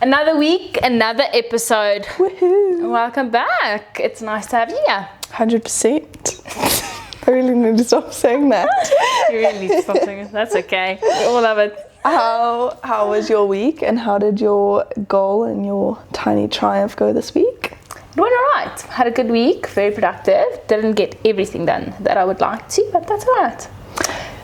Another week, another episode. Woohoo! Welcome back. It's nice to have you here. 100%. I really need to stop saying that. You really need to stop saying it. That's okay. We all love it. How was your week, and how did your goal and your tiny triumph go this week? It went alright. Had a good week. Very productive. Didn't get everything done that I would like to, but that's alright.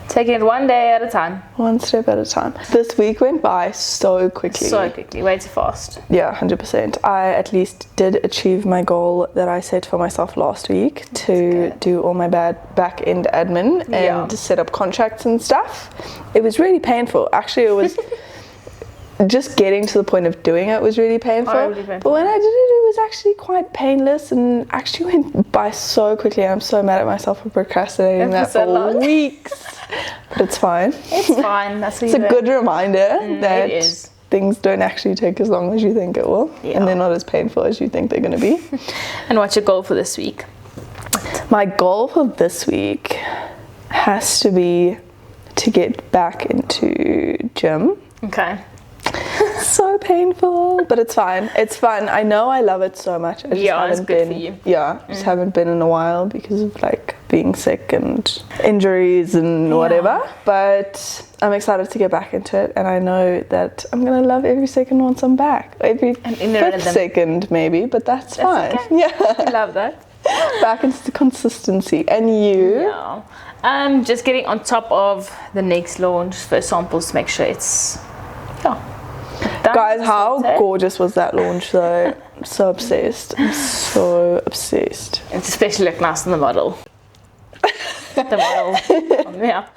Taking it one day at a time. One step at a time. This week went by so quickly. So quickly. Way too fast. Yeah, 100%. I at least did achieve my goal that I set for myself last week to do all my back-end admin and set up contracts and stuff. It was really painful. Actually, it was just getting to the point of doing it was really painful. But when I did it was actually quite painless and actually went by so quickly. I'm so mad at myself for procrastinating that for weeks. But it's fine. It's fine. That's what it's a good reminder that things don't actually take as long as you think it will, and they're not as painful as you think they're going to be. And what's your goal for this week? My goal for this week has to be to get back into gym. Okay. So painful, but it's fine. It's fun. I know I love it so much. I just haven't been. For you. Yeah, just haven't been in a while because of like being sick and injuries and whatever. But I'm excited to get back into it, and I know that I'm gonna love every second once I'm back. Every fifth second maybe, but that's fine. Okay. Yeah, I love that. Back into the consistency. And you? Yeah. Just getting on top of the next launch for samples to make sure it's Guys, how gorgeous was that launch though? I'm so obsessed. I'm so obsessed. It's especially look nice on the model. The model. Yeah.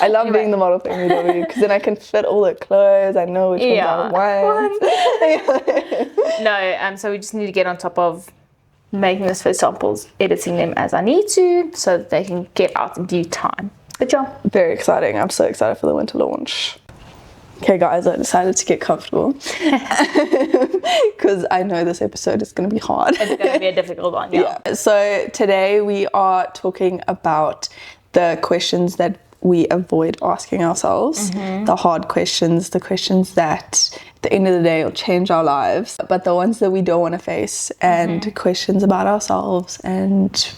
I love being the model for MW because then I can fit all the clothes. I know which ones I want. No, so we just need to get on top of making this for samples, editing them as I need to so that they can get out in due time. Good job. Very exciting. I'm so excited for the winter launch. Okay guys, I decided to get comfortable because I know this episode is going to be hard. It's going to be a difficult one, yeah. So today we are talking about the questions that we avoid asking ourselves, the hard questions, the questions that at the end of the day will change our lives, but the ones that we don't want to face, and questions about ourselves and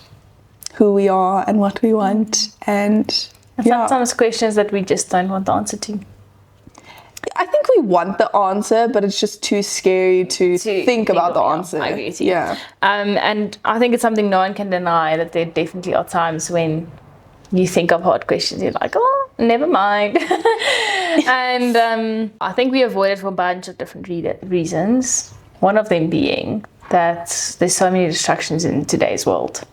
who we are and what we want, and sometimes questions that we just don't want the answer to. I think we want the answer, but it's just too scary to think about the answer. I agree with you. Yeah. And I think it's something no one can deny, that there definitely are times when you think of hard questions, you're like, oh, never mind. And I think we avoid it for a bunch of different reasons. One of them being that there's so many distractions in today's world.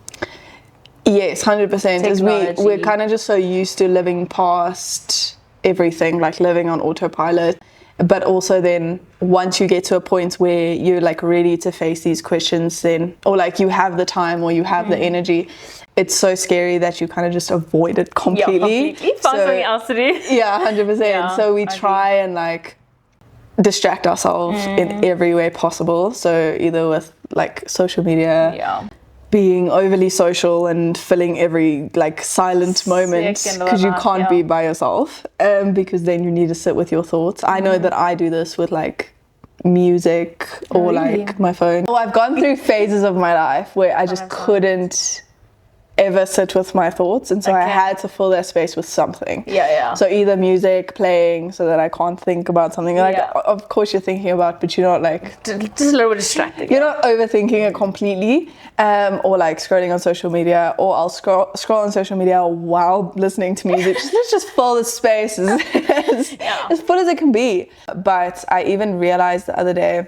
Yes, 100%. Because we're kind of just so used to living past everything, like living on autopilot. But also then once you get to a point where you're like ready to face these questions, then, or like you have the time or you have the energy, it's so scary that you kind of just avoid it completely. Find something else to do. Yeah, 100%. Yeah, so we try and like distract ourselves in every way possible. So either with like social media, being overly social and filling every like silent moment because you can't be by yourself, because then you need to sit with your thoughts. I know that I do this with like music or like my phone. Oh, I've gone through phases of my life where I just couldn't ever sit with my thoughts, and so I had to fill that space with something. So either music playing so that I can't think about something like of course you're thinking about, but you're not like just a little bit distracted. You're not overthinking it completely, or like scrolling on social media, or I'll scroll on social media while listening to music. Let's just fill the space as full as it can be. But I even realized the other day,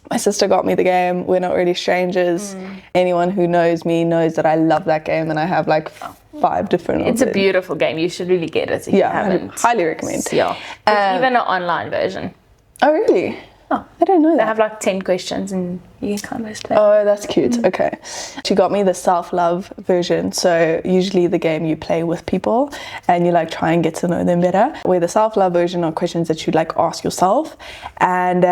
my sister got me the game We're Not Really Strangers. Anyone who knows me knows that I love that game, and I have like 5 different It's a beautiful game. You should really get it if you haven't. Highly recommend. Yeah. It's even an online version. Oh really? Oh, I don't know that. They have like 10 questions and you can kind of just play. Oh, that's cute. Okay. She got me the self-love version. So usually the game you play with people and you like try and get to know them better. Where the self-love version are questions that you like ask yourself. And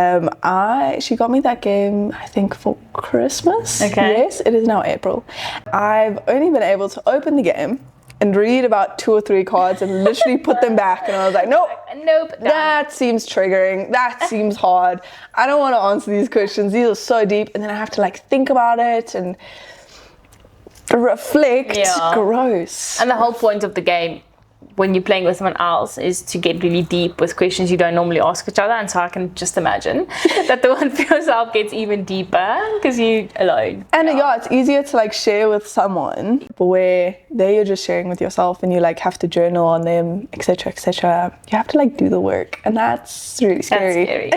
she got me that game, I think, for Christmas. Okay. Yes, it is now April. I've only been able to open the game and read about 2 or 3 cards and literally put them back. And I was like, nope, that seems triggering. That seems hard. I don't want to answer these questions. These are so deep. And then I have to like think about it and reflect. Gross. And the whole point of the game, when you're playing with someone else, is to get really deep with questions you don't normally ask each other. And so I can just imagine that the one for yourself gets even deeper because you're alone. And it's easier to like share with someone, but where there you're just sharing with yourself and you like have to journal on them, etc., etc. You have to like do the work, and that's really scary.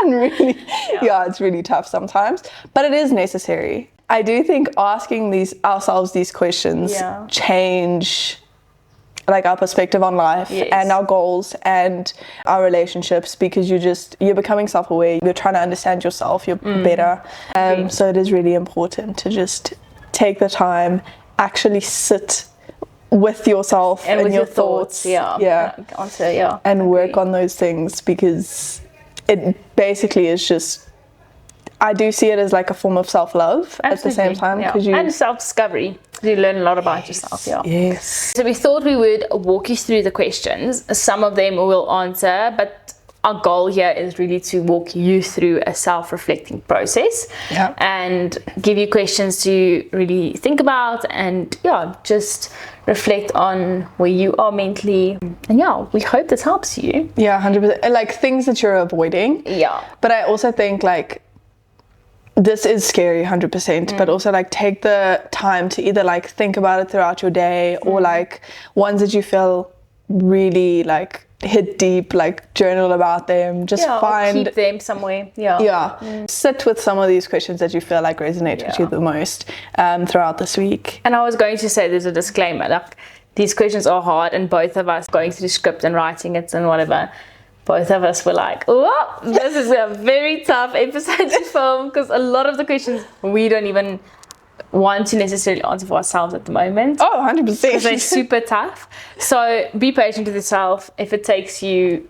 And really, it's really tough sometimes, but it is necessary. I do think asking ourselves these questions change like our perspective on life and our goals and our relationships, because you're becoming self-aware, you're trying to understand yourself, you're better. So it is really important to just take the time, actually sit with yourself and with your thoughts. And work on those things, because it basically is just, I do see it as like a form of self-love at the same time, and self-discovery. You learn a lot about yourself. Yes. So we thought we would walk you through the questions. Some of them we'll answer, but our goal here is really to walk you through a self-reflecting process and give you questions to really think about and just reflect on where you are mentally. And we hope this helps you. 100%. Like things that you're avoiding. But I also think like this is scary 100%, but also like take the time to either like think about it throughout your day or like ones that you feel really like hit deep, like journal about them, just find, keep them somewhere. Sit with some of these questions that you feel like resonate with you the most throughout this week. And I was going to say, there's a disclaimer, like these questions are hard, and both of us going through the script and writing it and whatever, both of us were like, oh, this is a very tough episode to film, because a lot of the questions we don't even want to necessarily answer for ourselves at the moment. 100%. Because they're super tough. So be patient with yourself if it takes you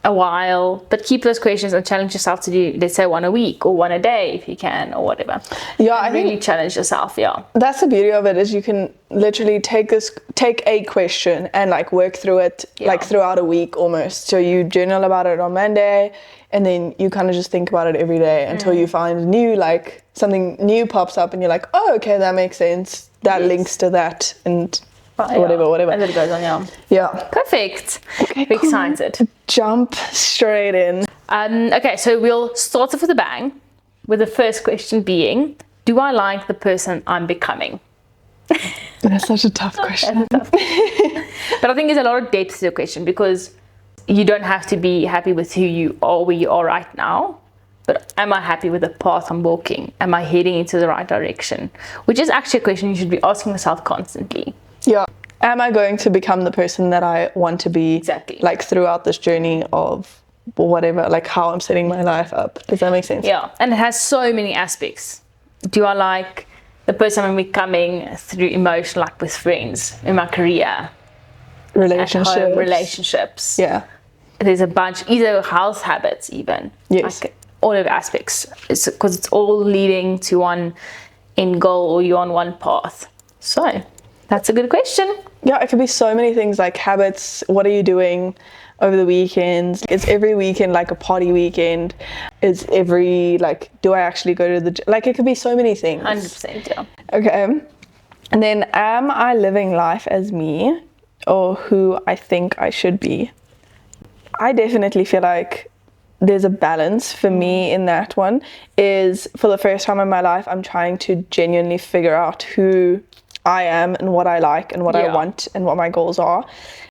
a while, but keep those questions and challenge yourself to do, let's say, 1 a week or 1 a day if you can, or whatever. I really challenge yourself. That's the beauty of it, is you can literally take a question and like work through it like throughout a week almost. So you journal about it on Monday, and then you kind of just think about it every day until you find new, like something new pops up and you're like, oh, okay, that makes sense, that links to that, and whatever. And then it goes on. Perfect. Okay, cool. Excited. Jump straight in. Okay, so we'll start off with a bang, with the first question being, do I like the person I'm becoming? That's such a tough question. But I think there's a lot of depth to the question, because you don't have to be happy with who you are, where you are right now, but am I happy with the path I'm walking? Am I heading into the right direction? Which is actually a question you should be asking yourself constantly. Am I going to become the person that I want to be? Exactly. Like throughout this journey of whatever, like how I'm setting my life up. Does that make sense? And it has so many aspects. Do I like the person I'm becoming through emotion, like with friends, in my career, relationships? There's a bunch, either health habits even. Like all of the aspects. Because it's all leading to one end goal, or you're on one path. So that's a good question. It could be so many things, like habits. What are you doing over the weekends? Is every weekend like a party weekend? Is every, like, do I actually go to the gym? Like, it could be so many things. 100%, Okay. And then, am I living life as me, or who I think I should be? I definitely feel like there's a balance for me in that one. Is, for the first time in my life, I'm trying to genuinely figure out who I am and what I like and what I want and what my goals are.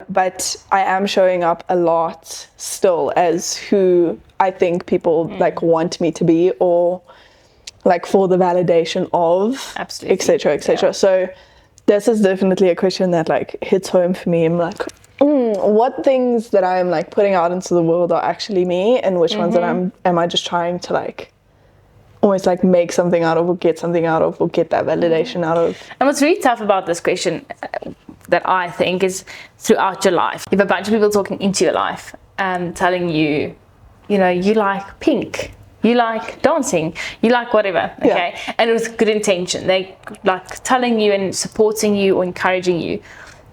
But I am showing up a lot still as who I think people like want me to be, or like for the validation of, etc., etc. So this is definitely a question that like hits home for me. I'm like, what things that I'm like putting out into the world are actually me, and which ones that am I just trying to like almost like make something out of, or get something out of, or get that validation out of. And what's really tough about this question that I think is, throughout your life, you have a bunch of people talking into your life and telling you, you know, you like pink, you like dancing, you like whatever, okay? And with good intention. They like telling you and supporting you or encouraging you.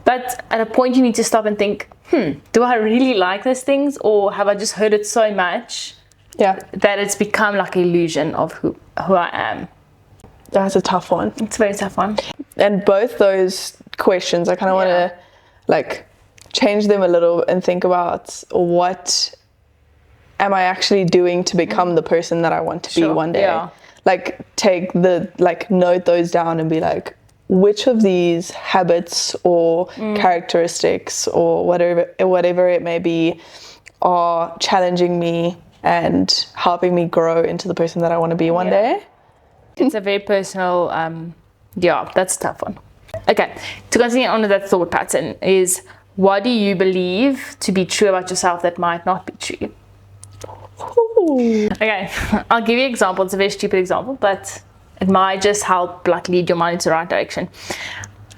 But at a point you need to stop and think, do I really like those things, or have I just heard it so much that it's become like an illusion of who I am? That's a tough one. It's a very tough one. And both those questions, I kind of want to like change them a little and think about, what am I actually doing to become the person that I want to be one day? Yeah. Like note those down and be like, which of these habits or characteristics or whatever it may be are challenging me and helping me grow into the person that I want to be one day? It's a very personal, that's a tough one. Okay, to continue on with that thought pattern is, what do you believe to be true about yourself that might not be true? Ooh. Okay, I'll give you an example. It's a very stupid example, but it might just help like lead your mind into the right direction.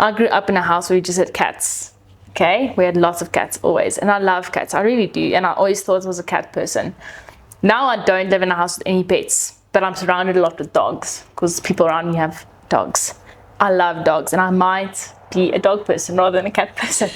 I grew up in a house where we just had cats. Okay, we had lots of cats always, and I love cats. I really do, and I always thought I was a cat person. Now I don't live in a house with any pets, but I'm surrounded a lot with dogs because people around me have dogs. I love dogs, and I might be a dog person rather than a cat person.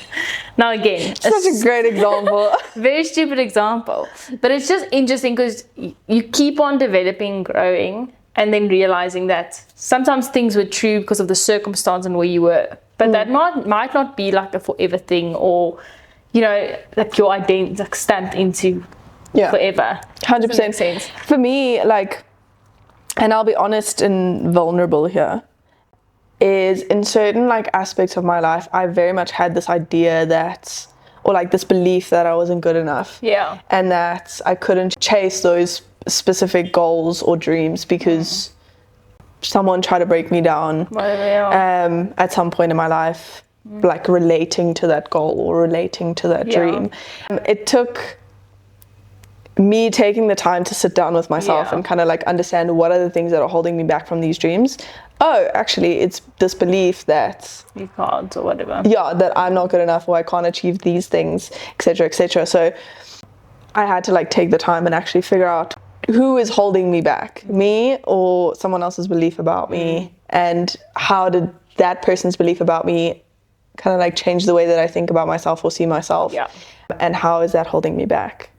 Now again, such a great example. Very stupid example, but it's just interesting because you keep on developing, growing, and then realizing that sometimes things were true because of the circumstance and where you were, but that might not be like a forever thing, or like your identity like stamped into forever. 100%. For me, like, and I'll be honest and vulnerable here, is in certain like aspects of my life, I very much had this idea that, or like this belief that I wasn't good enough. Yeah. And that I couldn't chase those specific goals or dreams because someone tried to break me down at some point in my life, like relating to that goal or relating to that dream. It took me taking the time to sit down with myself and kind of like understand what are the things that are holding me back from these dreams. Oh, actually, it's this belief that you can't or whatever. Yeah, that I'm not good enough, or I can't achieve these things, etc., etc. So I had to like take the time and actually figure out who is holding me back, me or someone else's belief about me, and how did that person's belief about me kind of like change the way that I think about myself or see myself, and how is that holding me back?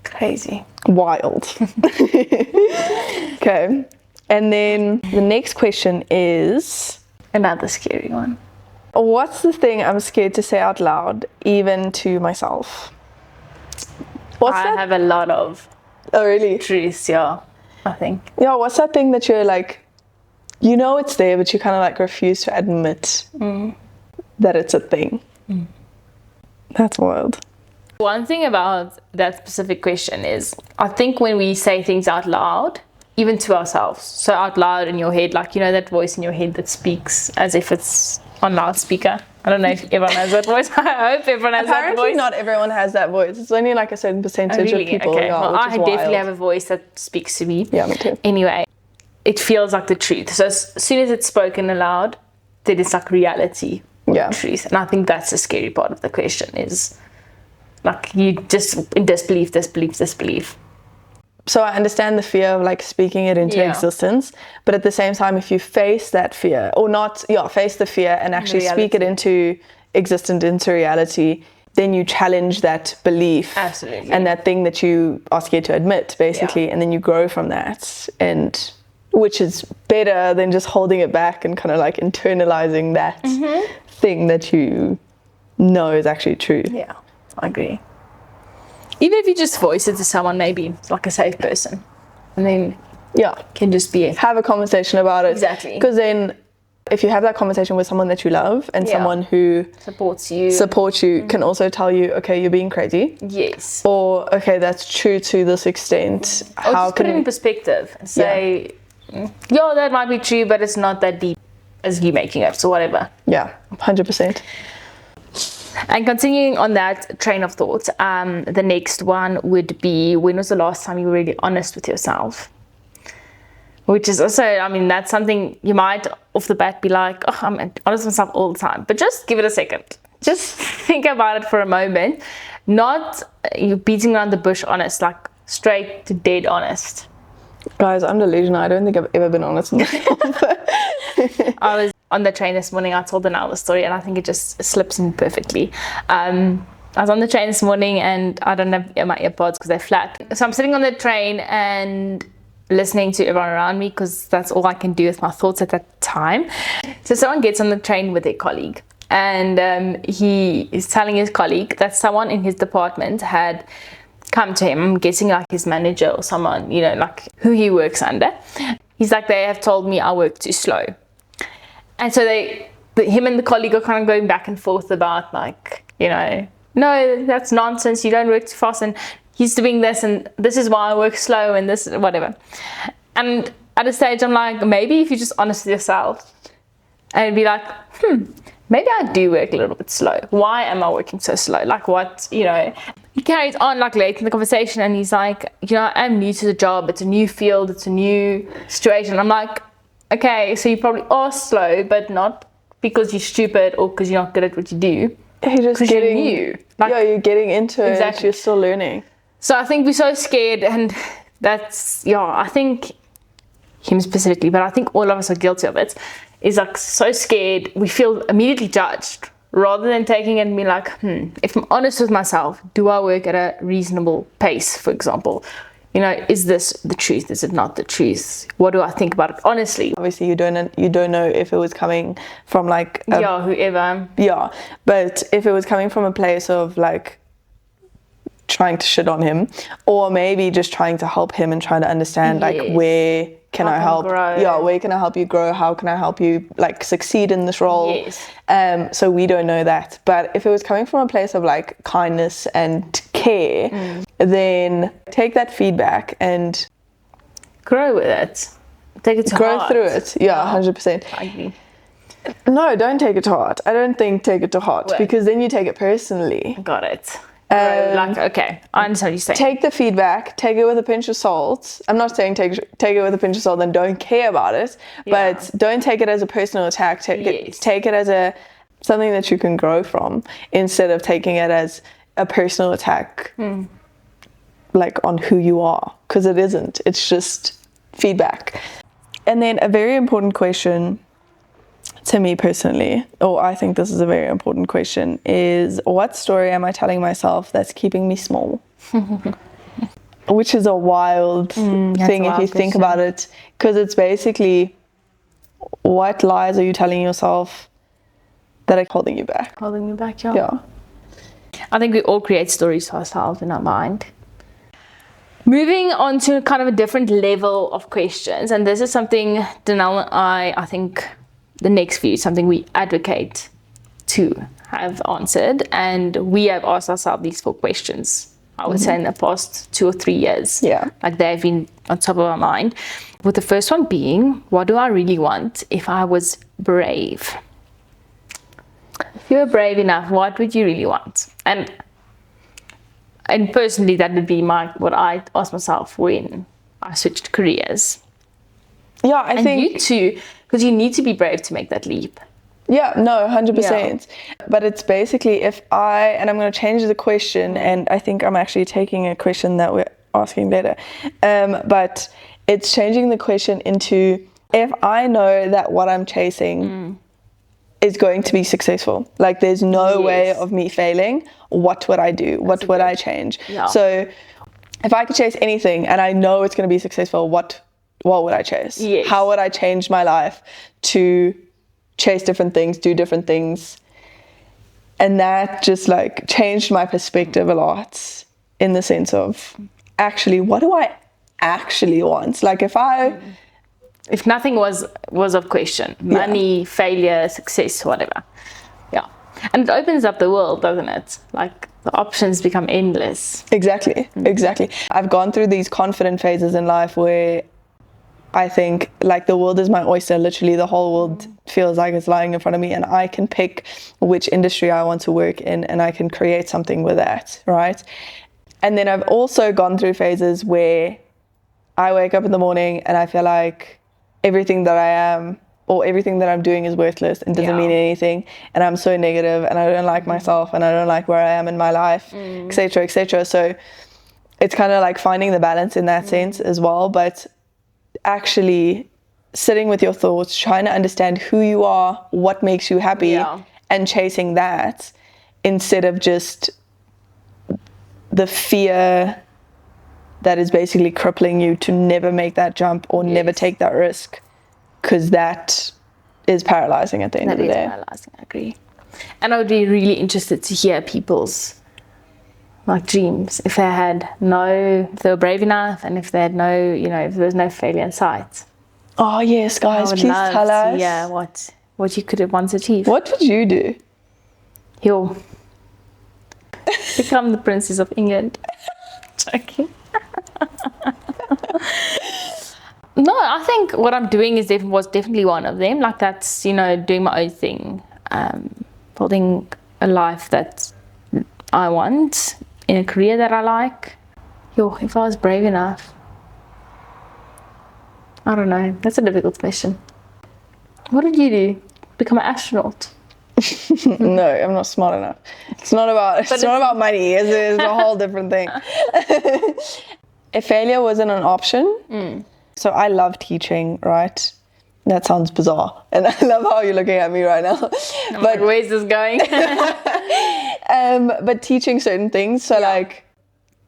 Crazy. Wild. Okay. And then the next question is another scary one. What's the thing I'm scared to say out loud, even to myself? I have a lot of truths, I think. Yeah, what's that thing that you're like, it's there, but you kind of like refuse to admit that it's a thing? That's wild. One thing about that specific question is, I think when we say things out loud, even to ourselves, so out loud in your head, like that voice in your head that speaks as if it's on loudspeaker. I don't know if everyone has that voice. I hope everyone has that voice. Apparently not everyone has that voice. It's only like a certain percentage of people. Okay. Well, I definitely have a voice that speaks to me. Yeah, me too. Anyway, it feels like the truth. So as soon as it's spoken aloud, then it's like reality, truth. And I think that's the scary part of the question is, like, you just in disbelief. So I understand the fear of like speaking it into existence, but at the same time, if you face that fear or not, face the fear and actually speak it into existence, into reality, then you challenge that belief. Absolutely. And that thing that you are scared to admit, basically, and then you grow from that, and which is better than just holding it back and kind of like internalizing that thing that you know is actually true. Yeah, I agree. Even if you just voice it to someone, maybe like a safe person, and then can just be have a conversation about it. Exactly. Because then if you have that conversation with someone that you love and someone who supports you can also tell you, okay, you're being crazy. Yes. Or okay, that's true to this extent. Or just put it in perspective and say, that might be true, but it's not that deep as you making it, so whatever. Yeah, 100%. And continuing on that train of thought, the next one would be, when was the last time you were really honest with yourself? Which is also, that's something you might off the bat be like, I'm honest with myself all the time. But just give it a second. Just think about it for a moment. Not you beating around the bush honest, like straight to dead honest. Guys, I'm delusional. I don't think I've ever been honest with myself. on the train this morning, I told Danelle the story, and I think it just slips in perfectly. I was on the train this morning, and I don't have my earpods because they're flat. So I'm sitting on the train and listening to everyone around me, because that's all I can do with my thoughts at that time. So someone gets on the train with their colleague, and he is telling his colleague that someone in his department had come to him, I'm guessing like his manager or someone, you know, like who he works under. He's like, they have told me I work too slow. And so him and the colleague are kind of going back and forth about, like, you know, no, that's nonsense, you don't work too fast, and he's doing this, and this is why I work slow, and this, whatever. And at a stage I'm like, maybe if you're just honest with yourself and be like, maybe I do work a little bit slow. Why am I working so slow? Like, what, you know? He carries on like late in the conversation, and he's like, you know, I'm new to the job, it's a new field, it's a new situation. I'm like, okay, so you probably are slow, but not because you're stupid or because you're not good at what you do. You're just getting new. Like, yeah, you're getting into it, you're still learning. So I think we're so scared, and that's, yeah, I think him specifically, but I think all of us are guilty of it, is like so scared, we feel immediately judged, rather than taking it and being like, if I'm honest with myself, do I work at a reasonable pace, for example? You know, is this the truth? Is it not the truth? What do I think about it honestly? Obviously, you don't know if it was coming from like whoever. Yeah, but if it was coming from a place of like trying to shit on him, or maybe just trying to help him and trying to understand like, where can I help? Yeah, where can I help you grow? How can I help you like succeed in this role? Yes. So we don't know that. But if it was coming from a place of like kindness and care, then take that feedback and grow with it. Take it to heart. Grow through it. Yeah, 100%. I agree. No, don't take it to heart. I don't think take it to heart, because then you take it personally. Got it. Like, okay, I understand what you're saying. Take the feedback, take it with a pinch of salt. I'm not saying take it with a pinch of salt and don't care about it, but don't take it as a personal attack. Take it as something that you can grow from, instead of taking it as a personal attack, like on who you are, because it isn't. It's just feedback. And then a very important question to me personally, or I think this is a very important question, is what story am I telling myself that's keeping me small? Which is a wild thing if you think about it, because it's basically, what lies are you telling yourself that are holding you back? Holding you back, yeah. I think we all create stories for ourselves in our mind. Moving on to kind of a different level of questions, and this is something Danelle and I think the next view, something we advocate to have answered, and we have asked ourselves these 4 questions, I would say, in the past 2 or 3 years. Like, they've been on top of our mind, with the first one being, what do I really want if I was brave? If you were brave enough, what would you really want? And personally, that would be what I asked myself when I switched careers. Yeah, I think you too, because you need to be brave to make that leap. Yeah, no, 100%. But it's basically, and I'm going to change the question, and I think I'm actually taking a question that we're asking later. But it's changing the question into, if I know that what I'm chasing is going to be successful, like there's no way of me failing, what would I do? What would I change? So if I could chase anything and I know it's going to be successful, what would I chase? How would I change my life to chase different things, do different things? And that just like changed my perspective a lot, in the sense of, actually, what do I actually want? Like, if nothing was of question, money, failure, success, whatever. And it opens up the world, doesn't it? Like, the options become endless. Exactly. I've gone through these confident phases in life where I think like the world is my oyster. Literally the whole world feels like it's lying in front of me, and I can pick which industry I want to work in, and I can create something with that, right? And then I've also gone through phases where I wake up in the morning and I feel like everything that I am or everything that I'm doing is worthless and doesn't mean anything, and I'm so negative, and I don't like myself, and I don't like where I am in my life, etc., etc. So it's kind of like finding the balance in that sense as well. But actually, sitting with your thoughts, trying to understand who you are, what makes you happy, and chasing that instead of just the fear that is basically crippling you to never make that jump or never take that risk, because that is paralyzing at the end of the day. That is paralyzing, I agree. And I would be really interested to hear people's dreams, if they were brave enough, and if they had if there was no failure in sight. Oh yes, guys, please tell us. Yeah, what you could have once achieved. What would you do? You'll become the Princess of England. Joking. No, I think what I'm doing was definitely one of them. That's doing my own thing, building a life that I want, in a career that I like. If I was brave enough, I don't know. That's a difficult question. What did you do? Become an astronaut? No, I'm not smart enough. It's not about money. It's a whole different thing. If failure wasn't an option, so I love teaching, right? That sounds bizarre, and I love how you're looking at me right now. But where's this going? But teaching certain things. So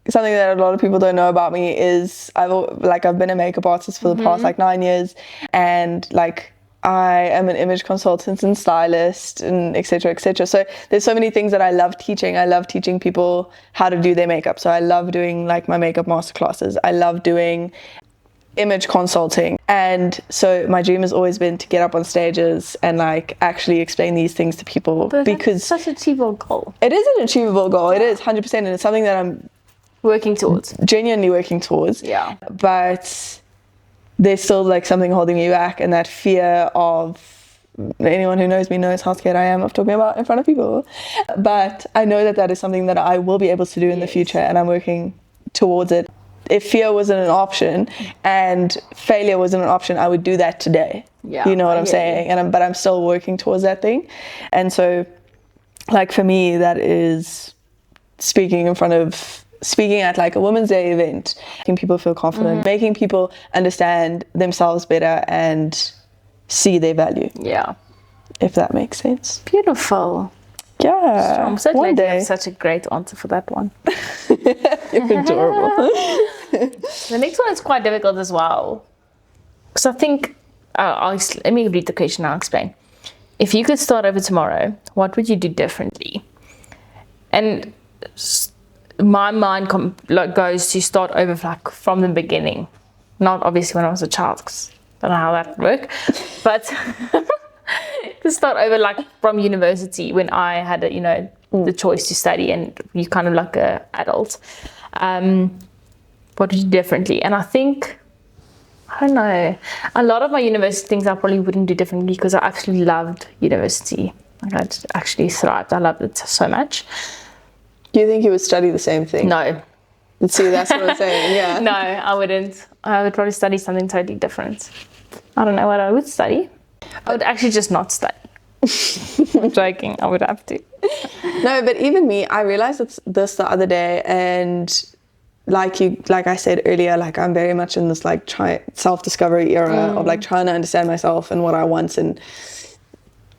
something that a lot of people don't know about me is I've been a makeup artist for the past 9 years, and I am an image consultant and stylist and etc. So there's so many things that I love teaching. I love teaching people how to do their makeup. So I love doing my makeup masterclasses. I love doing image consulting. And so my dream has always been to get up on stages and actually explain these things to people, because it's such an achievable goal. It is an achievable goal. It is 100%, and it's something that I'm working towards. Genuinely working towards. Yeah. But there's still something holding me back, and that fear of, anyone who knows me knows how scared I am of talking about in front of people. But I know that is something that I will be able to do in the future, and I'm working towards it. If fear wasn't an option and failure wasn't an option, I would do that today. Yeah, you know what I'm saying? But I'm still working towards that thing. And so for me, that is speaking at a Women's Day event, making people feel confident, making people understand themselves better and see their value. Yeah. If that makes sense. Beautiful. Yeah. I'm so glad you have such a great answer for that one. You're adorable. The next one is quite difficult as well. Because I think, let me read the question and I'll explain. If you could start over tomorrow, what would you do differently? And my mind goes to start over from the beginning. Not obviously when I was a child, because I don't know how that would work. But to start over from university, when I had the choice to study and you kind of a adult. What would you do differently? And I think, I don't know, a lot of my university things I probably wouldn't do differently, because I actually loved university. I actually thrived. I loved it so much. Do you think you would study the same thing? No. See, that's what I'm saying, yeah. No, I wouldn't. I would probably study something totally different. I don't know what I would study. I would actually just not study. I'm joking, I would have to. No, but even me, I realized this the other day, and like I said earlier, I'm very much in this self-discovery era of trying to understand myself and what I want and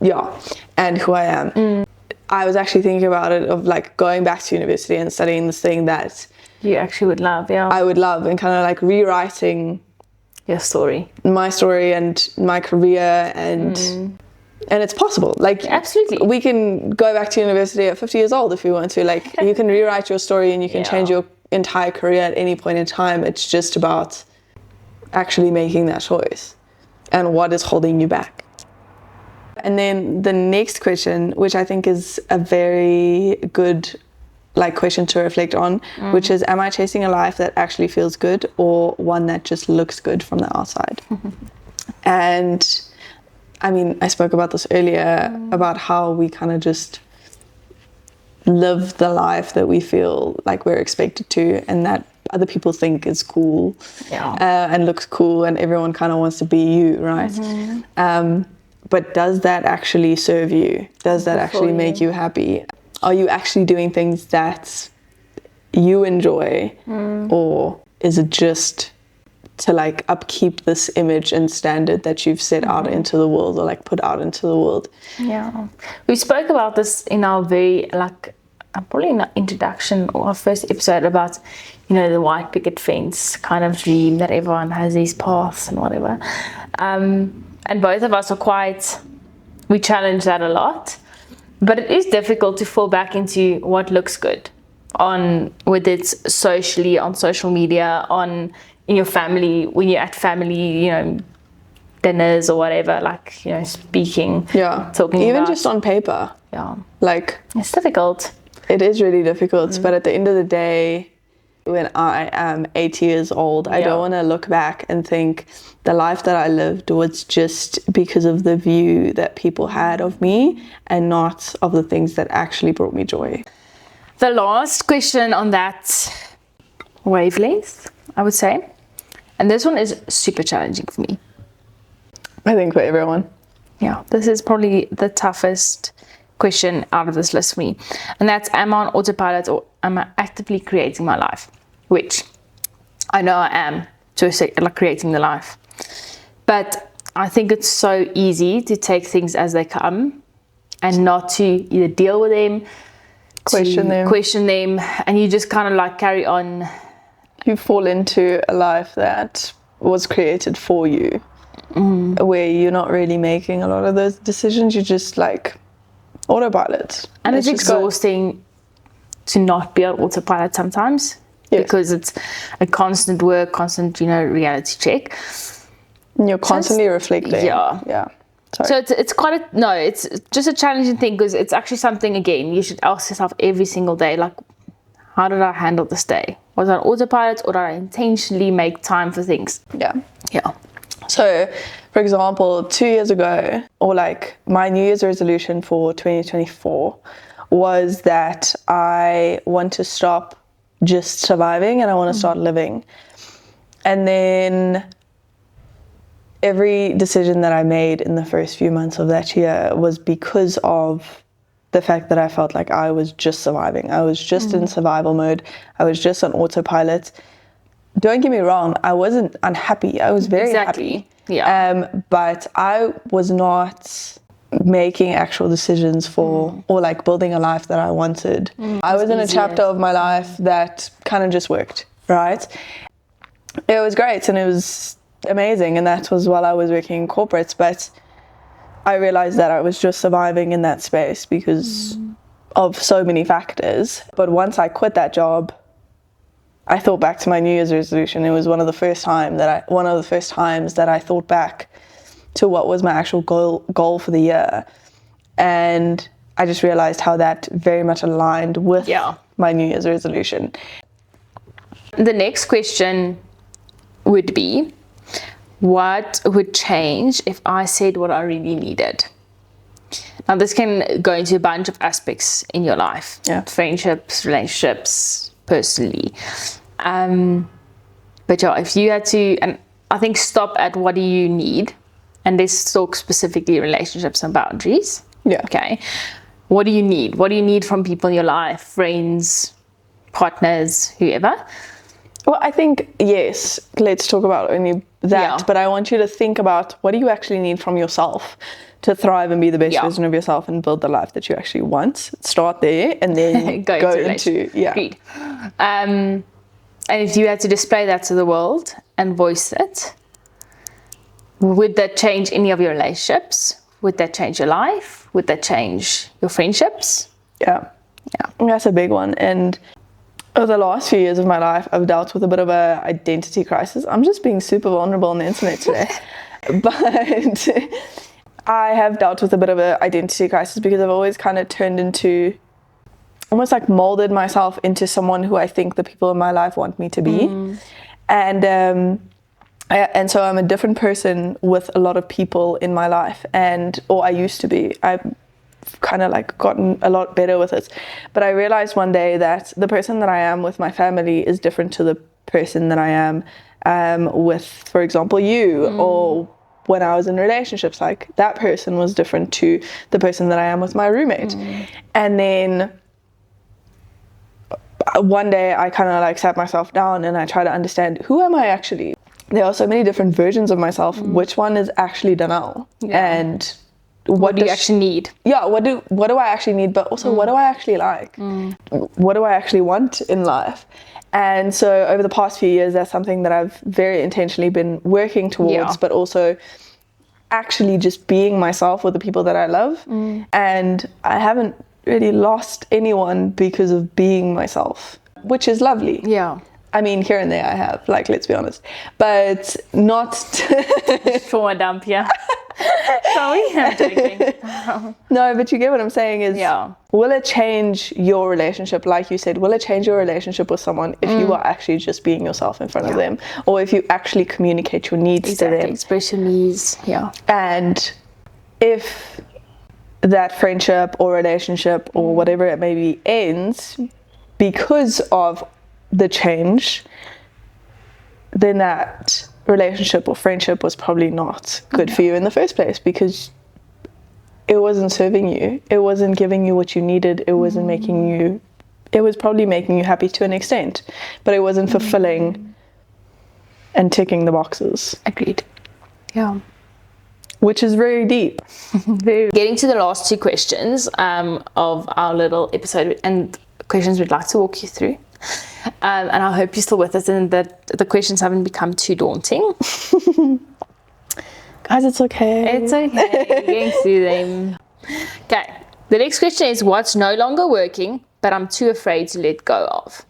who I am. I was actually thinking about it of going back to university and studying this thing that you actually would love. I would love, and kind of rewriting your story, my story and my career, and it's possible. Absolutely, we can go back to university at 50 years old if we want to. You can rewrite your story and you can change your entire career at any point in time. It's just about actually making that choice and what is holding you back. And then the next question, which I think is a very good question to reflect on, which is, am I chasing a life that actually feels good, or one that just looks good from the outside? And I mean, I spoke about this earlier, about how we kind of just live the life that we feel like we're expected to, and that other people think is cool and looks cool, and everyone kind of wants to be you, right? But does that actually serve you? Does that actually make you happy? Are you actually doing things that you enjoy, or is it just to like upkeep this image and standard that you've set out into the world, or like put out into the world. Yeah, we spoke about this in our very probably in our introduction or our first episode about, you know, the white picket fence kind of dream that everyone has these paths and whatever. And both of us are we challenge that a lot, but it is difficult to fall back into what looks good whether it's socially, on social media, in your family, when you're at family, you know, dinners or whatever, like, you know, speaking, talking even about, just on paper. Yeah, like, it's difficult. It is really difficult, but at the end of the day, when I am 80 years old, I don't want to look back and think the life that I lived was just because of the view that people had of me and not of the things that actually brought me joy. The last question on that wavelength, I would say, and this one is super challenging for me. I think for everyone. Yeah, this is probably the toughest question out of this list for me, and that's, am I on autopilot or am I actively creating my life? Which I know I am, like creating the life, but I think it's so easy to take things as they come and not to either deal with them, question them, and you just kind of like carry on. You fall into a life that was created for you, where you're not really making a lot of those decisions. You're just like autopilot, and it's exhausting to not be on autopilot sometimes, because it's a constant reality check, and you're constantly reflecting. So it's just a challenging thing, because it's actually something, again, you should ask yourself every single day, like, how did I handle this day? Was I on autopilot, or did I intentionally make time for things? Yeah. So, for example, 2 years ago, or like my New Year's resolution for 2024 was that I want to stop just surviving and I want to start living. And then every decision that I made in the first few months of that year was because of the fact that I felt like I was just surviving. I was just in survival mode. I was just on autopilot. Don't get me wrong, I wasn't unhappy. I was very happy. Yeah. But I was not making actual decisions for or like building a life that I wanted. I was in a chapter of my life that kind of just worked, right? It was great and it was amazing, and that was while I was working in corporates, but I realized that I was just surviving in that space because of so many factors. But once I quit that job, I thought back to my New Year's resolution. It was one of the first times that I thought back to what was my actual goal for the year, and I just realized how that very much aligned with my New Year's resolution. The next question would be, what would change if I said what I really needed? Now, this can go into a bunch of aspects in your life. Friendships, relationships, personally. But if you had to, and I think stop at what do you need, and let's talk specifically relationships and boundaries. Okay. What do you need? What do you need from people in your life? Friends, partners, whoever? Well, I think, yes, let's talk about only that, but I want you to think about what do you actually need from yourself to thrive and be the best version of yourself and build the life that you actually want. Start there and then go into Agreed. And if you had to display that to the world and voice it, would that change any of your relationships? Would that change your life? Would that change your friendships? Yeah. That's a big one. And over the last few years of my life, I've dealt with a bit of a identity crisis. I'm just being super vulnerable on the internet today. But I have dealt with a bit of an identity crisis because I've always kind of turned into, almost like molded myself into someone who I think the people in my life want me to be. And so I'm a different person with a lot of people in my life, or I used to be. I've kind of like gotten a lot better with it. But I realized one day that the person that I am with my family is different to the person that I am with, for example, you, or when I was in relationships, like that person was different to the person that I am with my roommate. And then one day I kind of like sat myself down and I tried to understand, who am I actually? there are so many different versions of myself. Which one is actually Danielle? And what do you actually need? Yeah, what do I actually need? But also, what do I actually like? What do I actually want in life? And so over the past few years, that's something that I've very intentionally been working towards, but also actually just being myself with the people that I love. And I haven't really lost anyone because of being myself, which is lovely. Yeah. I mean, here and there I have, like, let's be honest, but not for a dump, yeah. Sorry, I'm joking. No, but you get what I'm saying is, will it change your relationship? Like you said, will it change your relationship with someone if you are actually just being yourself in front of them, or if you actually communicate your needs to them? Express your needs, And if that friendship or relationship or whatever it may be ends because of the change, then that relationship or friendship was probably not good for you in the first place, because it wasn't serving you, it wasn't giving you what you needed, it wasn't making you, it was probably making you happy to an extent, but it wasn't fulfilling and ticking the boxes. Agreed. Yeah. Which is very deep. Getting to the last two questions of our little episode, and questions we'd like to walk you through. And I hope you're still with us and that the questions haven't become too daunting. Guys, it's okay. It's okay. We're getting through them. Okay. The next question is, what's no longer working, but I'm too afraid to let go of?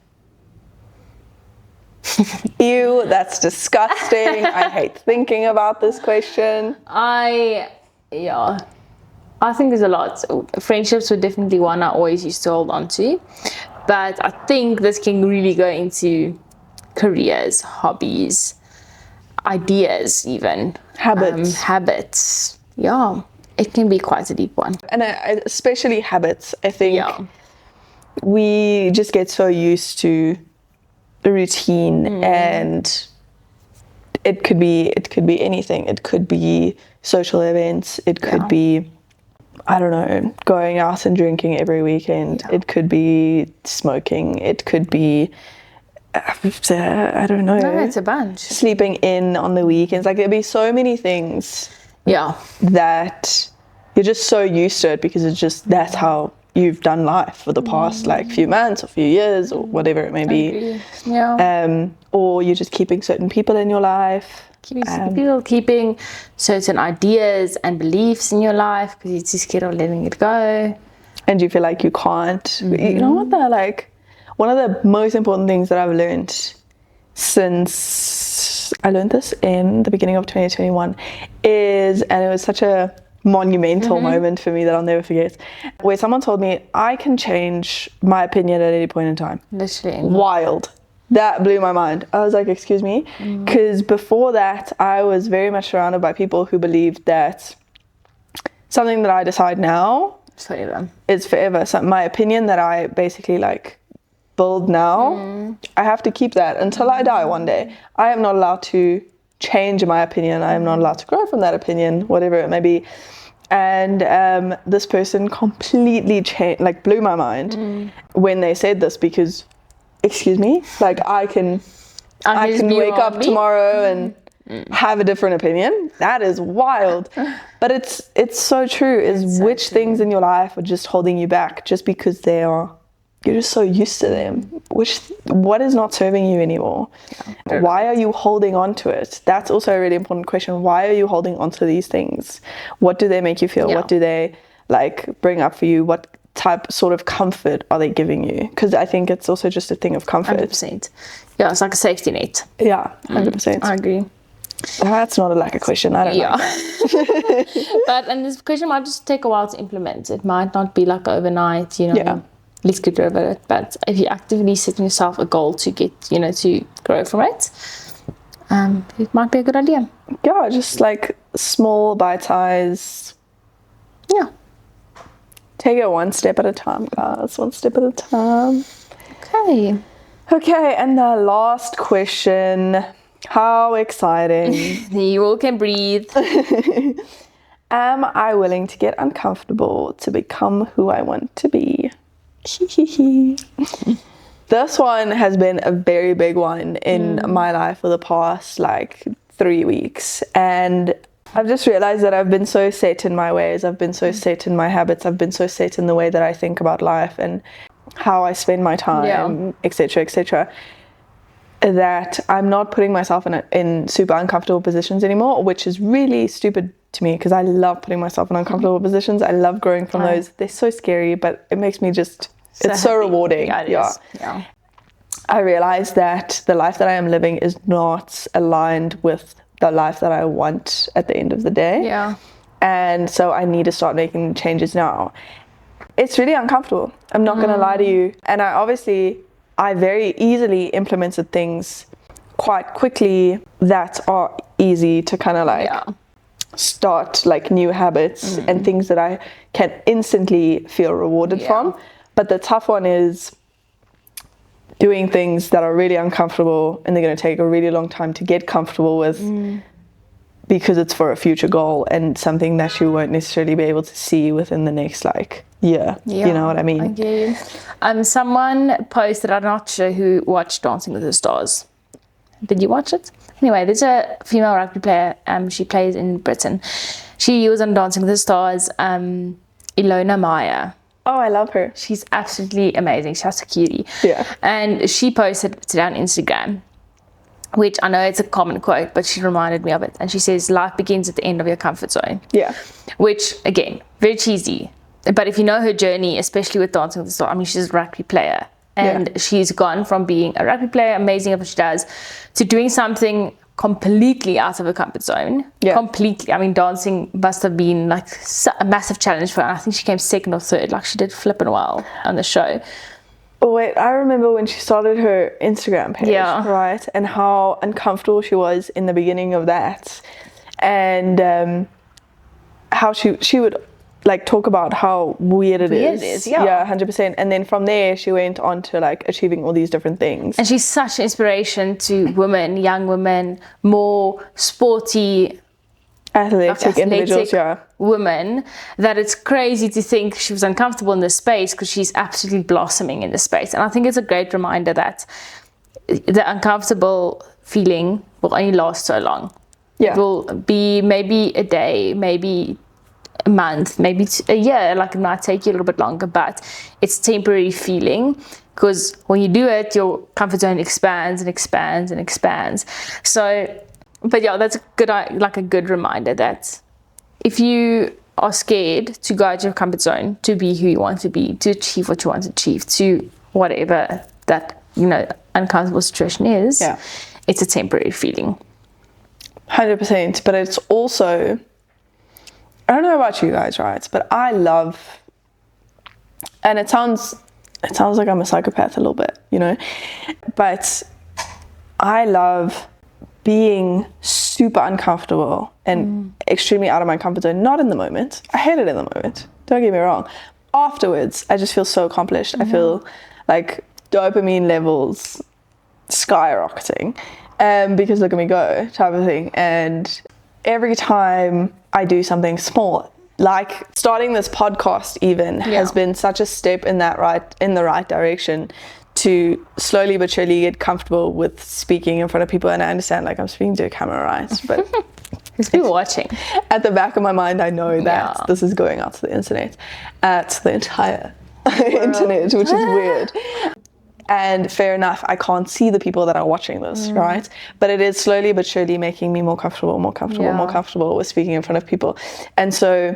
Ew, that's disgusting. I hate thinking about this question. I think there's a lot. Friendships were definitely one I always used to hold on to. But I think this can really go into careers, hobbies, ideas even. Habits. Yeah, it can be quite a deep one. And especially habits. I think we just get so used to the routine, and it could be anything. It could be social events. It could be, I don't know, going out and drinking every weekend. It could be smoking. It could be, I don't know. No, it's a bunch. Sleeping in on the weekends. Like, there'd be so many things. That you're just so used to it, because it's just, that's how you've done life for the past like few months or few years or whatever it may be. Or you're just keeping certain people in your life. Keeping certain ideas and beliefs in your life because you're too scared of letting it go. And you feel like you can't. You know what, one of the most important things that I've learned since I learned this in the beginning of 2021 is, and it was such a monumental moment for me that I'll never forget, where someone told me I can change my opinion at any point in time. Literally. Wild. That blew my mind. I was like, excuse me? Because before that, I was very much surrounded by people who believed that something that I decide now is forever. So my opinion that I basically like build now, I have to keep that until I die one day. I am not allowed to change my opinion. I am not allowed to grow from that opinion, whatever it may be. And this person completely blew my mind when they said this, because, excuse me, like I can wake up tomorrow and have a different opinion. That is wild. But it's so true, is which things in your life are just holding you back just because you're just so used to them. What is not serving you anymore? Why are you holding on to it? That's also a really important question. Why are you holding on to these things? What do they make you feel? What do they bring up for you? What sort of comfort are they giving you? Because I think it's also just a thing of comfort. 100%. Yeah, it's like a safety net. Yeah, 100%. I agree. That's not a lack of question. I don't know. And this question might just take a while to implement. It might not be like overnight, let's get rid of it. But if you actively set yourself a goal to get, to grow from it, it might be a good idea. Yeah, just like small bite size. Yeah. Take it one step at a time, guys. One step at a time. Okay, and the last question. How exciting. You all can breathe. Am I willing to get uncomfortable to become who I want to be? This one has been a very big one in my life for the past like 3 weeks, and I've just realized that I've been so set in my ways, I've been so set in my habits, I've been so set in the way that I think about life and how I spend my time, etc., etc., that I'm not putting myself in super uncomfortable positions anymore, which is really stupid to me because I love putting myself in uncomfortable positions. I love growing from those. They're so scary, but it makes me just, it's so rewarding. Yeah. I realize that the life that I am living is not aligned with the life that I want at the end of the day. Yeah. And so I need to start making changes now. It's really uncomfortable. I'm not going to lie to you. And I very easily implemented things quite quickly that are easy to kind of like start like new habits and things that I can instantly feel rewarded from. But the tough one is doing things that are really uncomfortable and they're going to take a really long time to get comfortable with because it's for a future goal and something that you won't necessarily be able to see within the next like year. You know what I mean? I get you. Someone posted, I'm not sure who watched Dancing with the Stars. Did you watch it? Anyway, there's a female rugby player. She plays in Britain. She was on Dancing with the Stars. Ilona Maya. Oh, I love her. She's absolutely amazing. She's a cutie. Yeah. And she posted today on Instagram, which I know it's a common quote, but she reminded me of it. And she says, life begins at the end of your comfort zone. Yeah. Which, again, very cheesy. But if you know her journey, especially with Dancing with the Stars, I mean, she's a rugby player. And she's gone from being a rugby player, amazing at what she does, to doing something completely out of her comfort zone. Completely. I mean, dancing must have been like a massive challenge for her. I think she came second or third, like she did flipping well on the show. Oh wait, I remember when she started her Instagram page, right? And how uncomfortable she was in the beginning of that. And how she would like talk about how weird it is. Yeah, 100%. And then from there she went on to like achieving all these different things. And she's such an inspiration to women, young women, more sporty, athletic individuals, women, that it's crazy to think she was uncomfortable in this space because she's absolutely blossoming in this space. And I think it's a great reminder that the uncomfortable feeling will only last so long. It will be maybe a day, maybe a month, maybe a year, like it might take you a little bit longer, but it's temporary feeling because when you do it, your comfort zone expands and expands and expands. So, but yeah, that's a good reminder that if you are scared to go out of your comfort zone, to be who you want to be, to achieve what you want to achieve, to whatever that, uncomfortable situation is, it's a temporary feeling. 100%, but it's also, I don't know about you guys, right? But I love, and it sounds like I'm a psychopath a little bit, but I love being super uncomfortable and extremely out of my comfort zone. Not in the moment. I hate it in the moment. Don't get me wrong. Afterwards, I just feel so accomplished. I feel like dopamine levels skyrocketing. Because look at me go, type of thing. And every time I do something small, like starting this podcast even has been such a step in the right direction to slowly but surely get comfortable with speaking in front of people. And I understand like I'm speaking to a camera, right? But who's people watching? At the back of my mind, I know that this is going out to the internet, to the entire internet, which is weird. And fair enough, I can't see the people that are watching this, right? But it is slowly but surely making me more comfortable with speaking in front of people. And so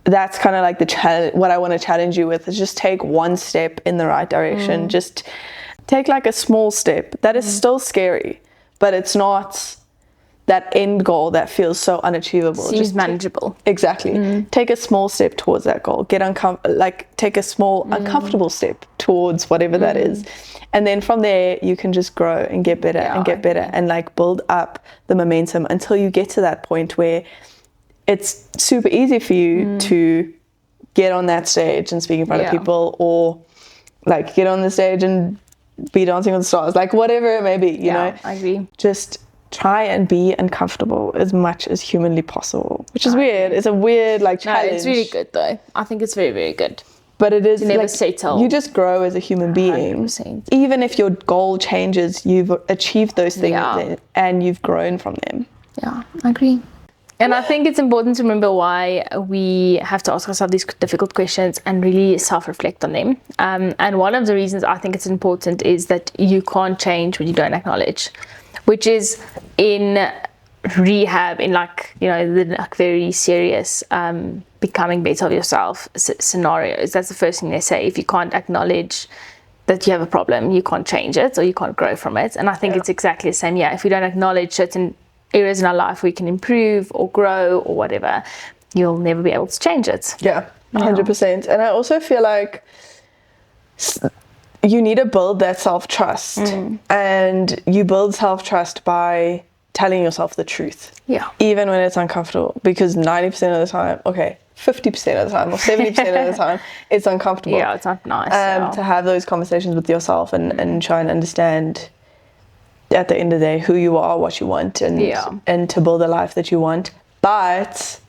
that's kind of like the challenge. What I want to challenge you with is just take one step in the right direction. Just take like a small step. That is still scary, but it's not that end goal that feels so unachievable. Seems just manageable. Exactly. Take a small step towards that goal. Take a small uncomfortable step towards whatever that is. And then from there you can just grow and get better and get better and like build up the momentum until you get to that point where it's super easy for you to get on that stage and speak in front of people, or like get on the stage and be Dancing with the Stars, like whatever it may be, you know. I agree. Just try and be uncomfortable as much as humanly possible, which is weird. It's a weird like challenge. No, it's really good though. I think it's very, very good. But it is never like settle. you just grow as a human being. 100%. Even if your goal changes, you've achieved those things and you've grown from them. Yeah, I agree. And I think it's important to remember why we have to ask ourselves these difficult questions and really self-reflect on them. And one of the reasons I think it's important is that you can't change what you don't acknowledge, which is in rehab, in like, you know, the like very serious becoming better of yourself scenarios. That's the first thing they say. If you can't acknowledge that you have a problem, you can't change it or you can't grow from it. And I think it's exactly the same. Yeah, if we don't acknowledge certain areas in our life we can improve or grow or whatever, you'll never be able to change it. Yeah, 100%. And I also feel like you need to build that self-trust, and you build self-trust by telling yourself the truth. Yeah. Even when it's uncomfortable, because 90% of the time, 50% of the time or 70% of the time, it's uncomfortable. Yeah, it's not nice. To have those conversations with yourself and try and understand at the end of the day who you are, what you want, and to build a life that you want. But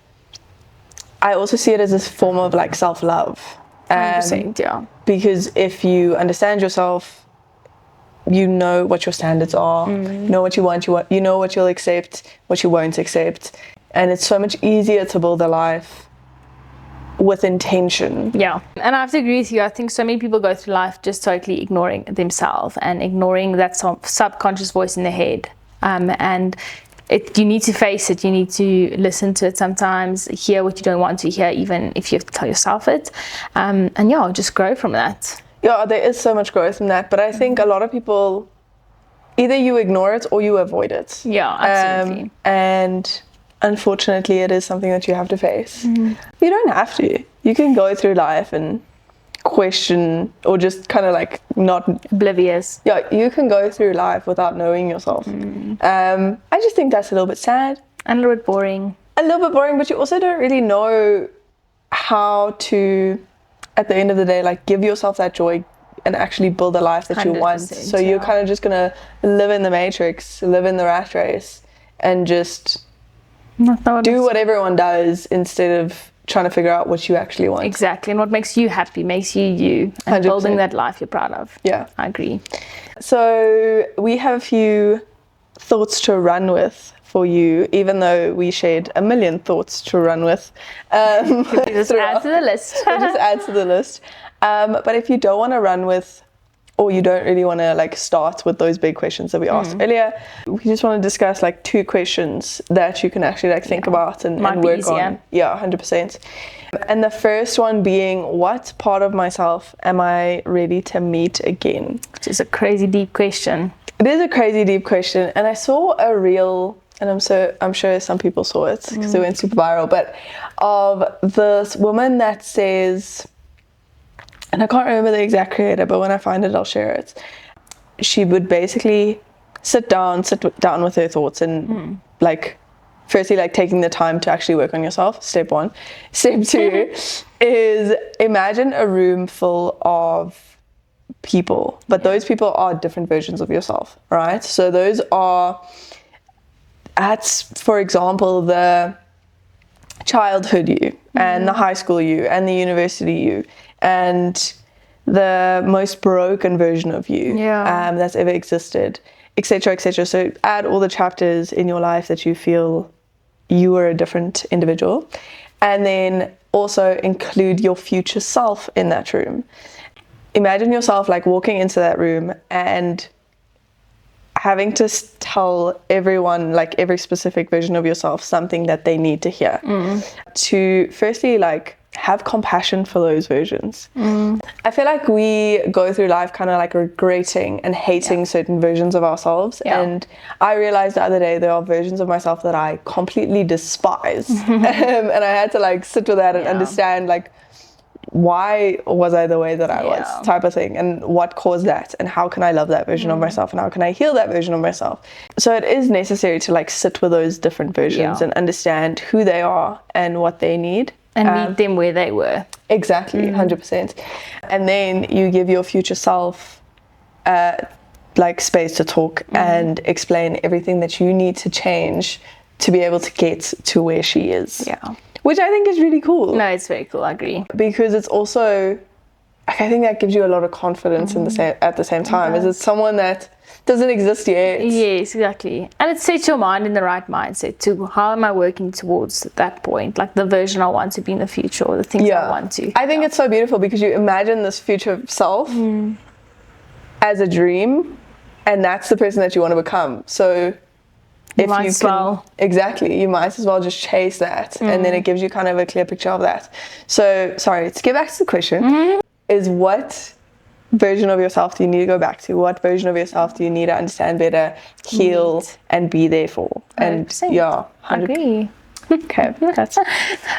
I also see it as a form of like self-love. 100%, yeah. Because if you understand yourself, you know what your standards are, you know what you want, you know what you'll accept, what you won't accept. And it's so much easier to build a life with intention. Yeah, and I have to agree with you. I think so many people go through life just totally ignoring themselves and ignoring that subconscious voice in their head. And you need to face it. You need to listen to it sometimes, hear what you don't want to hear, even if you have to tell yourself it. And just grow from that. Yeah, there is so much growth in that. But I think a lot of people, either you ignore it or you avoid it. Yeah, absolutely. And unfortunately, it is something that you have to face. You don't have to. You can go through life and question or just kind of like not oblivious. Yeah, you can go through life without knowing yourself. I just think that's a little bit sad. And a little bit boring. A little bit boring, but you also don't really know how to, at the end of the day, like give yourself that joy and actually build a life that you want. So you're kind of just going to live in the matrix, live in the rat race, and just do what everyone does instead of trying to figure out what you actually want. Exactly, and what makes you happy, makes you, and 100%. Building that life you're proud of. Yeah. I agree. So we have a few thoughts to run with for you, even though we shared a million thoughts to run with. Just add to the list. Just add to the list. But if you don't want to run with, or you don't really want to like start with those big questions that we asked earlier, we just want to discuss like 2 questions that you can actually like think about and work on. Yeah, 100%. And the first one being, what part of myself am I ready to meet again? Which is a crazy deep question. It is a crazy deep question. And I saw a reel, and I'm sure some people saw it because it went super viral, but of this woman that says, and I can't remember the exact creator, but when I find it, I'll share it. She would basically sit down with her thoughts and like, firstly, like taking the time to actually work on yourself. Step 1. Step 2 is imagine a room full of people, but those people are different versions of yourself, right? So those are, for example, the childhood you and the high school you and the university you and the most broken version of you that's ever existed, etc., etc. So add all the chapters in your life that you feel you were a different individual, and then also include your future self in that room. Imagine yourself like walking into that room and having to tell everyone, like every specific version of yourself, something that they need to hear. To firstly like have compassion for those versions. I feel like we go through life kind of like regretting and hating certain versions of ourselves. And I realized the other day there are versions of myself that I completely despise. And I had to like sit with that and understand like, why was I the way that I was, type of thing, and what caused that, and how can I love that version of myself, and how can I heal that version of myself. So it is necessary to like sit with those different versions and understand who they are and what they need. And meet them where they were. Exactly, 100%. And then you give your future self like space to talk and explain everything that you need to change to be able to get to where she is. Yeah. Which I think is really cool. No, it's very cool, I agree. Because it's also I think that gives you a lot of confidence at the same time. Is it someone that doesn't exist yet? Yes, exactly. And it sets your mind in the right mindset to how am I working towards that point, like the version I want to be in the future, or the things I want to. I think it's so beautiful because you imagine this future self as a dream, and that's the person that you want to become. So you might as well just chase that, and then it gives you kind of a clear picture of that. So sorry, let's get back to the question. Is what version of yourself do you need to go back to? What version of yourself do you need to understand better, heal, and be there for? 100%. And yeah, 100%. Agree. Okay, that's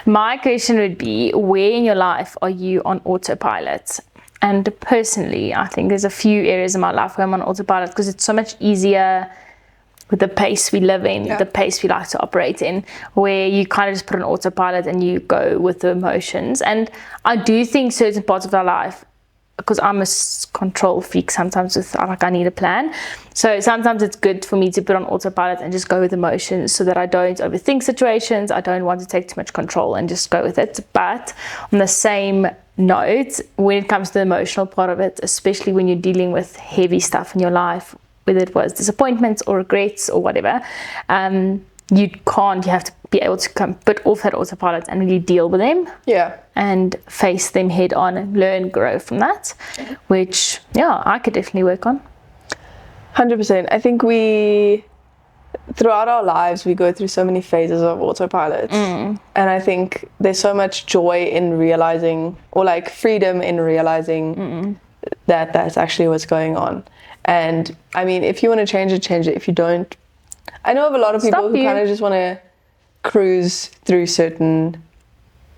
my question would be, where in your life are you on autopilot? And personally, I think there's a few areas in my life where I'm on autopilot because it's so much easier with the pace we live in, the pace we like to operate in, where you kind of just put on autopilot and you go with the emotions. And I do think certain parts of our life, because I'm a control freak sometimes, with like I need a plan. So sometimes it's good for me to put on autopilot and just go with emotions so that I don't overthink situations. I don't want to take too much control and just go with it. But on the same note, when it comes to the emotional part of it, especially when you're dealing with heavy stuff in your life, whether it was disappointments or regrets or whatever, you have to be able to put off that autopilot and really deal with them. Yeah. And face them head on and learn, grow from that, which, I could definitely work on. 100%. I think throughout our lives, we go through so many phases of autopilot. And I think there's so much joy in realizing, or like freedom in realizing that that's actually what's going on. And I mean, if you want to change it, change it. If you don't, I know of a lot of people who kind of just want to cruise through certain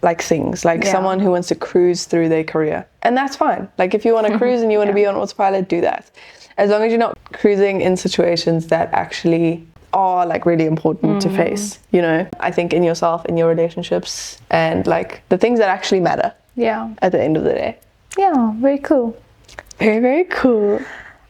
like things, like someone who wants to cruise through their career, and that's fine. Like if you want to cruise and you want to be on autopilot, do that, as long as you're not cruising in situations that actually are like really important to face, you know. I think in yourself, in your relationships, and like the things that actually matter at the end of the day. Very cool. Very, very cool.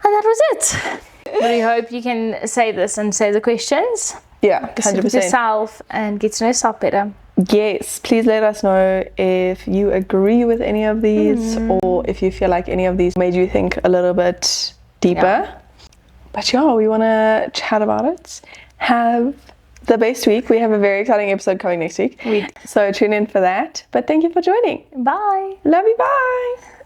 And that was it. Really hope you can say this and say the questions. Yeah, 100%. With yourself and get to know yourself better. Yes, please let us know if you agree with any of these, or if you feel like any of these made you think a little bit deeper. But we want to chat about it. Have the best week. We have a very exciting episode coming next week. So tune in for that. But thank you for joining. Bye. Love you. Bye.